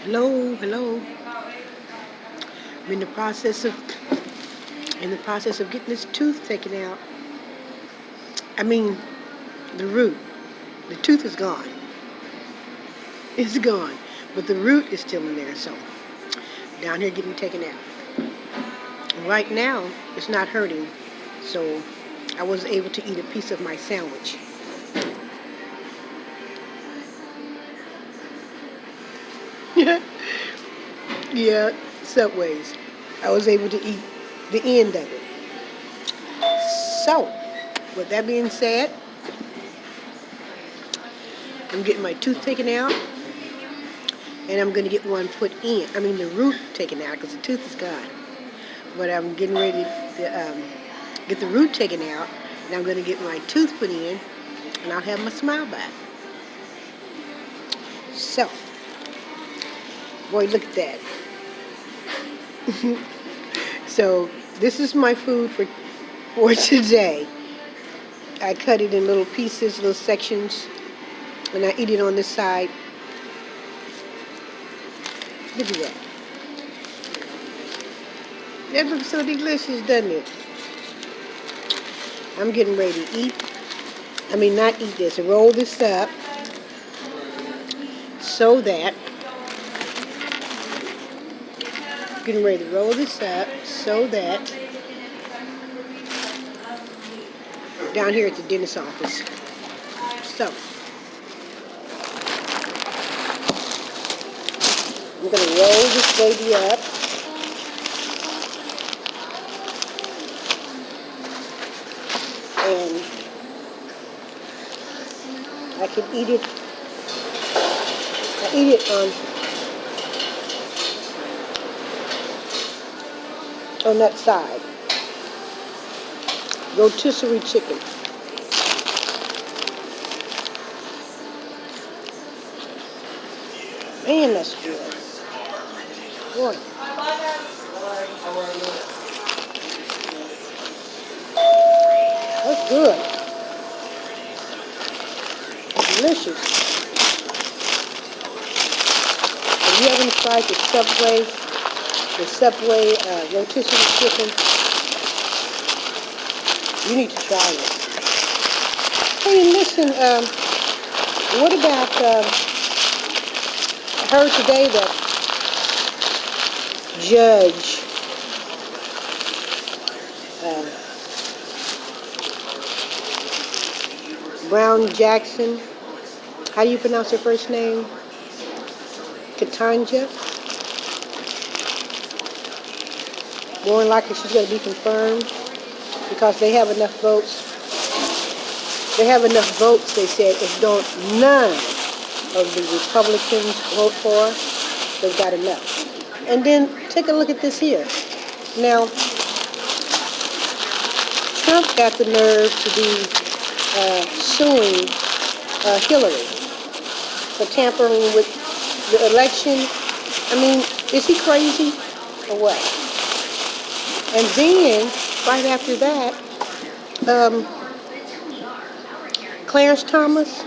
Hello, hello. I'm in the process of getting this tooth taken out. I mean, the root. The tooth is gone. It's gone, but the root is still in there. So down here getting taken out. Right now, it's not hurting, so I was able to eat a piece of my sandwich. Yeah, Subways. I was able to eat the end of it. So, with that being said, I'm getting my tooth taken out, and I'm going to get one put in. I mean, the root taken out because the tooth is gone. But I'm getting ready to get the root taken out, and I'm going to get my tooth put in, and I'll have my smile back. So, boy, look at that. So, this is my food for today. I cut it in little pieces, little sections, and I eat it on this side. Look at that. That looks so delicious, doesn't it? I'm getting ready to eat. I mean, not eat this. Roll this up so that, getting ready to roll this up so that, down here at the dentist's office. So, I'm going to roll this baby up. And I can eat it. I eat it on that side. Rotisserie chicken. Man, that's good. Boy. That's good. Delicious. If you haven't tried the Subway rotisserie chicken, you need to try it. Hey, listen, what about, I heard today that Judge Brown Jackson, how do you pronounce her first name? Katanja. More than likely she's going to be confirmed because they have enough votes. They have enough votes, they said, if none of the Republicans vote for her, they've got enough. And then take a look at this here. Now, Trump got the nerve to be suing Hillary for tampering with the election. I mean, is he crazy or what? And then, right after that, Clarence Thomas,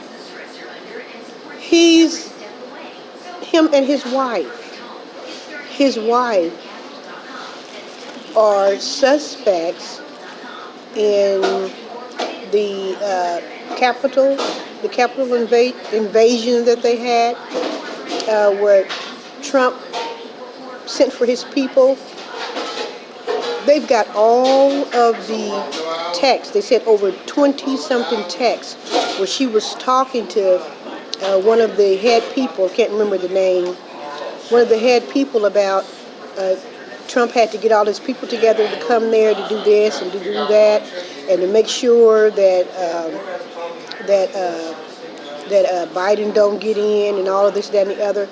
him and his wife are suspects in the Capitol invasion that they had, where Trump sent for his people. They've got all of the texts. They said over 20-something texts where she was talking to one of the head people, can't remember the name, one of the head people about Trump had to get all his people together to come there to do this and to do that, and to make sure that Biden don't get in and all of this, that, and the other.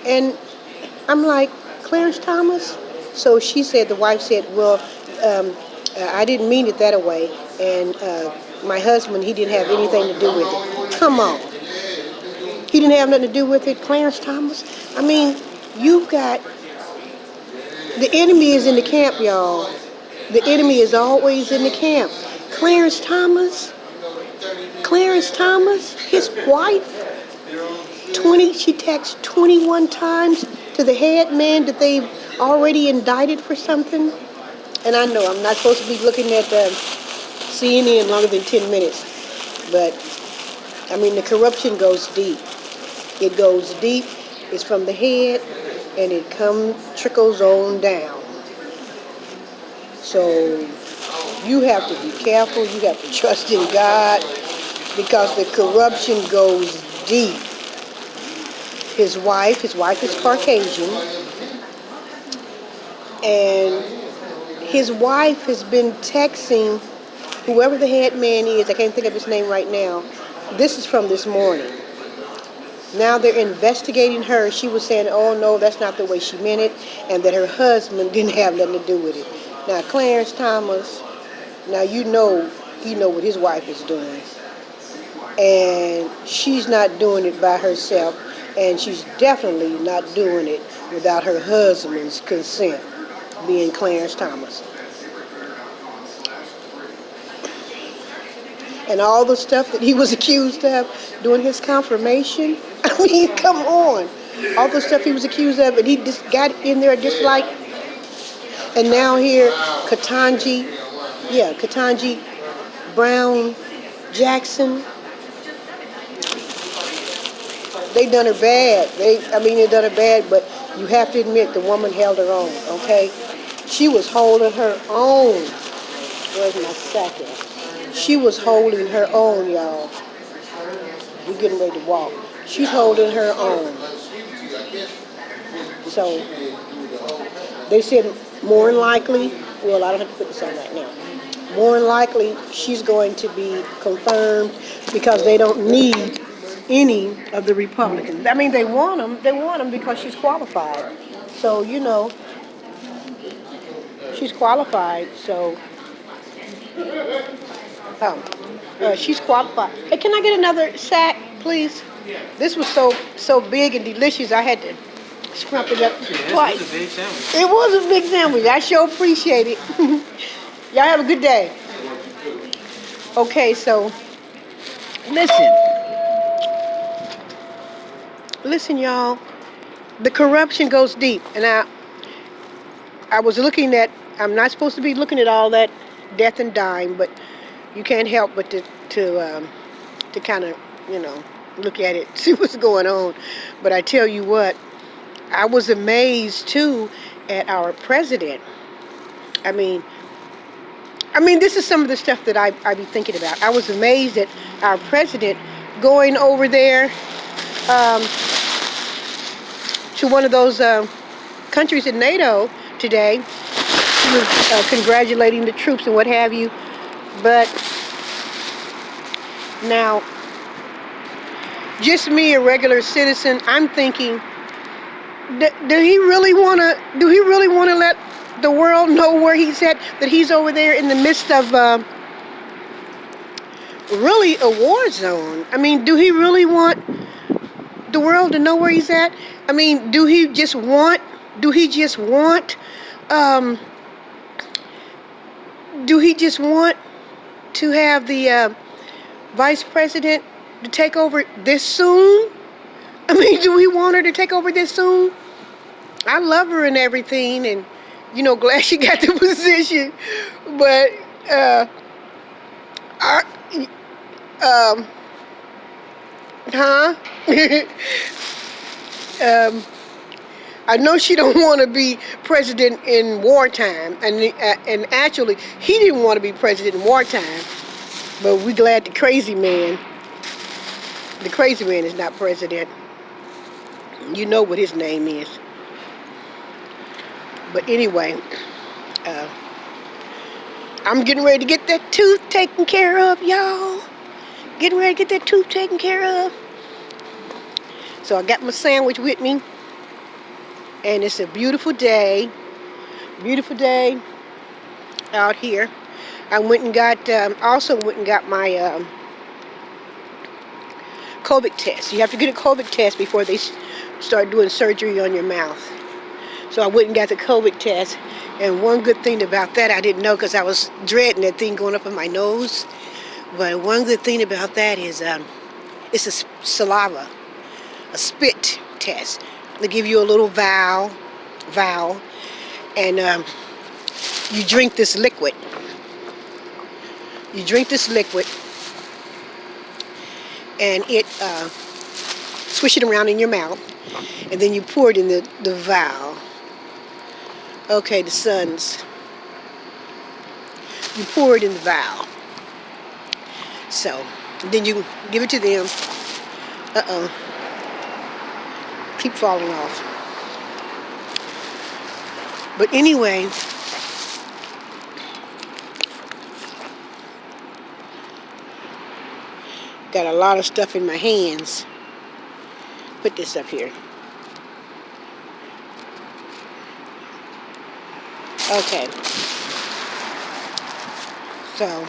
And I'm like, Clarence Thomas? So she said, the wife said, well, I didn't mean it that way, and my husband, he didn't have anything to do with it. Come on. He didn't have nothing to do with it, Clarence Thomas? I mean, you've got, the enemy is in the camp, y'all. The enemy is always in the camp. Clarence Thomas, his wife, She texts 21 times to the head man that they've already indicted for something. And I know I'm not supposed to be looking at CNN longer than 10 minutes, but I mean, the corruption goes deep. It goes deep. It's from the head, and it trickles on down. So you have to be careful. You have to trust in God, because the corruption goes deep. His wife is Caucasian, and his wife has been texting whoever the head man is. I can't think of his name right now. This is from this morning. Now they're investigating her. She was saying, oh no, that's not the way she meant it, and that her husband didn't have nothing to do with it. Now Clarence Thomas, now you know what his wife is doing. And she's not doing it by herself, and she's definitely not doing it without her husband's consent, being Clarence Thomas. And all the stuff that he was accused of during his confirmation, I mean, come on. All the stuff he was accused of, and he just got in there just like, and now here, Ketanji Brown Jackson, they done her bad. They done her bad, but you have to admit the woman held her own, okay? She was holding her own. Where's my second? She was holding her own, y'all. We're getting ready to walk. She's holding her own. So, they said more than likely, well, I don't have to put this on right now. More than likely, she's going to be confirmed, because they don't need any of the Republicans. I mean, they want them because she's qualified. So, she's qualified, so she's qualified. Hey, can I get another sack, please? This was so big and delicious, I had to scrump it up twice. It was a big sandwich. It was a big sandwich. I sure appreciate it. Y'all have a good day. Okay, so listen, y'all. The corruption goes deep, and I was looking at. I'm not supposed to be looking at all that death and dying, but you can't help but to kind of look at it, see what's going on. But I tell you what, I was amazed too at our president. I mean, this is some of the stuff that I be thinking about. I was amazed at our president going over there to one of those countries in NATO today. He was congratulating the troops and what have you. But now, just me, a regular citizen, I'm thinking, do he really want to let the world know where he's at? That he's over there in the midst of really a war zone. I mean, do he really want the world to know where he's at? I mean, do he just want to have the vice president to take over this soon? I mean, do we want her to take over this soon? I love her and everything, and glad she got the position. But I know she don't want to be president in wartime, and actually, he didn't want to be president in wartime. But we're glad the crazy man is not president. You know what his name is. But anyway, I'm getting ready to get that tooth taken care of, y'all. Getting ready to get that tooth taken care of. So I got my sandwich with me. And it's a beautiful day. Beautiful day out here. I also went and got my COVID test. You have to get a COVID test before they start doing surgery on your mouth. So I went and got the COVID test. And one good thing about that, I didn't know because I was dreading that thing going up in my nose. But one good thing about that is it's a saliva. a spit test. They give you a little vial, and you drink this liquid. You drink this liquid, and it swish it around in your mouth, and then you pour it in the vial. Okay, the sons. You pour it in the vial. So then you give it to them. Keep falling off. But anyway, got a lot of stuff in my hands. Put this up here. Okay. So,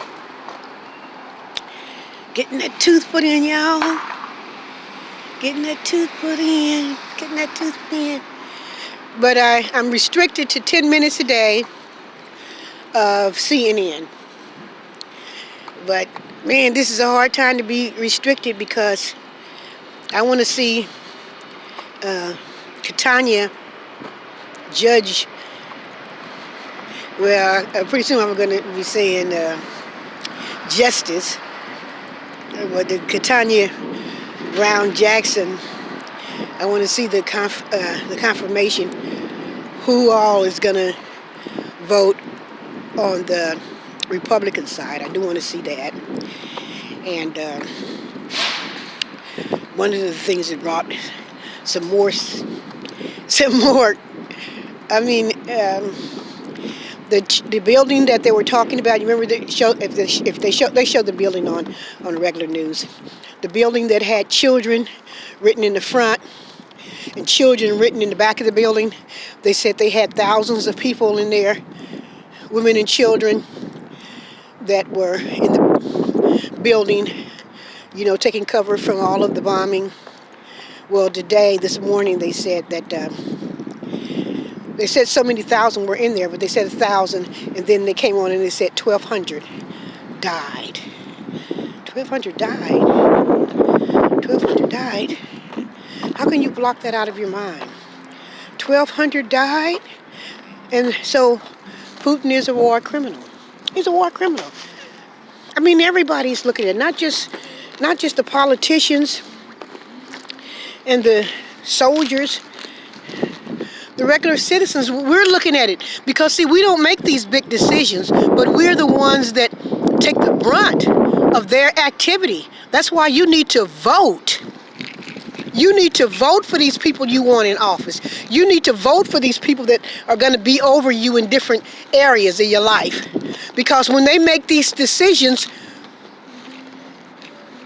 getting that tooth put in, y'all. Getting that tooth put in. Getting that tooth put in. But I'm restricted to 10 minutes a day of CNN. But, man, this is a hard time to be restricted because I want to see Katanya judge. Well, pretty soon I'm going to be saying justice. But the Katanya Brown Jackson, I want to see the confirmation who all is going to vote on the Republican side. I do want to see that. And one of the things that brought some more. I mean, the building that they were talking about. You remember they showed the building on the regular news. The building that had children written in the front and children written in the back of the building. They said they had thousands of people in there, women and children, that were in the building, taking cover from all of the bombing. Well, this morning, they said that they said so many thousand were in there, but they said 1,000, and then they came on and they said 1,200 died. 1,200 died. 1,200 died. How can you block that out of your mind? 1,200 died, and so Putin is a war criminal. He's a war criminal. I mean, everybody's looking at it, not just the politicians and the soldiers, the regular citizens. We're looking at it because, see, we don't make these big decisions, but we're the ones that take the brunt of their activity. That's why you need to vote. You need to vote for these people you want in office. You need to vote for these people that are going to be over you in different areas of your life. Because when they make these decisions,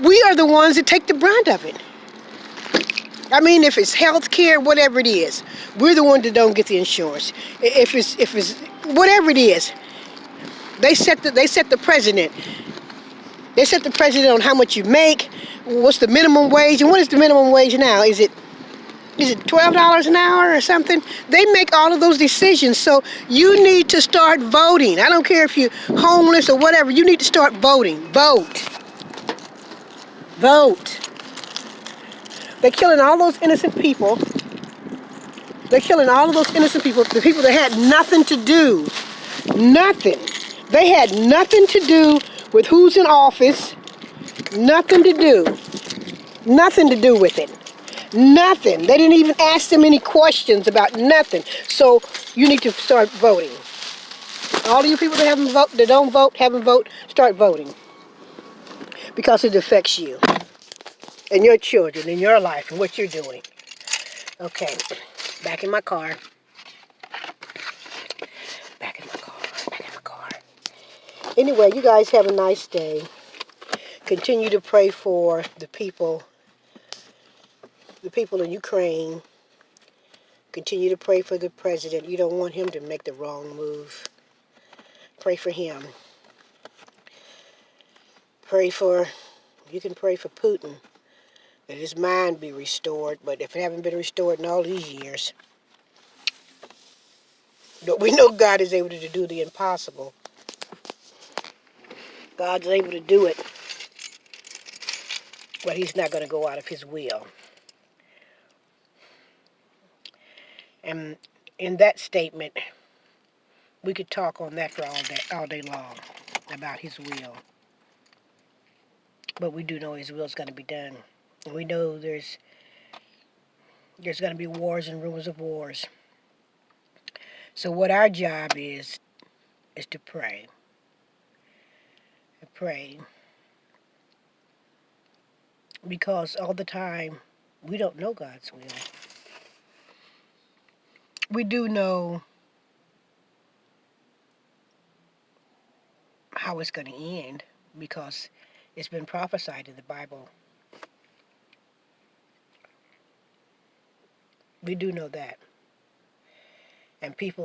we are the ones that take the brunt of it. I mean, if it's health care, whatever it is, we're the ones that don't get the insurance. If it's whatever it is, they set the president. They set the president on how much you make, what's the minimum wage, and what is the minimum wage now? Is it $12 an hour or something? They make all of those decisions, so you need to start voting. I don't care if you're homeless or whatever. You need to start voting. Vote. Vote. They're killing all those innocent people. They're killing all of those innocent people, the people that had nothing to do. Nothing. They had nothing to do with who's in office. Nothing to do. Nothing to do with it. Nothing. They didn't even ask them any questions about nothing. So you need to start voting. All of you people that don't vote, haven't voted, start voting. Because it affects you and your children and your life and what you're doing. Okay, back in my car. Back in my car. Anyway, you guys have a nice day. Continue to pray for the people in Ukraine. Continue to pray for the president. You don't want him to make the wrong move. Pray for him. You can pray for Putin, that his mind be restored, but if it haven't been restored in all these years, we know God is able to do the impossible. God's able to do it, but he's not going to go out of his will. And in that statement, we could talk on that for all day long about His will. But we do know His will is going to be done. And we know there's going to be wars and rumors of wars. So what our job is to pray. To pray. Because all the time, we don't know God's will. We do know how it's going to end because it's been prophesied in the Bible. We do know that. And people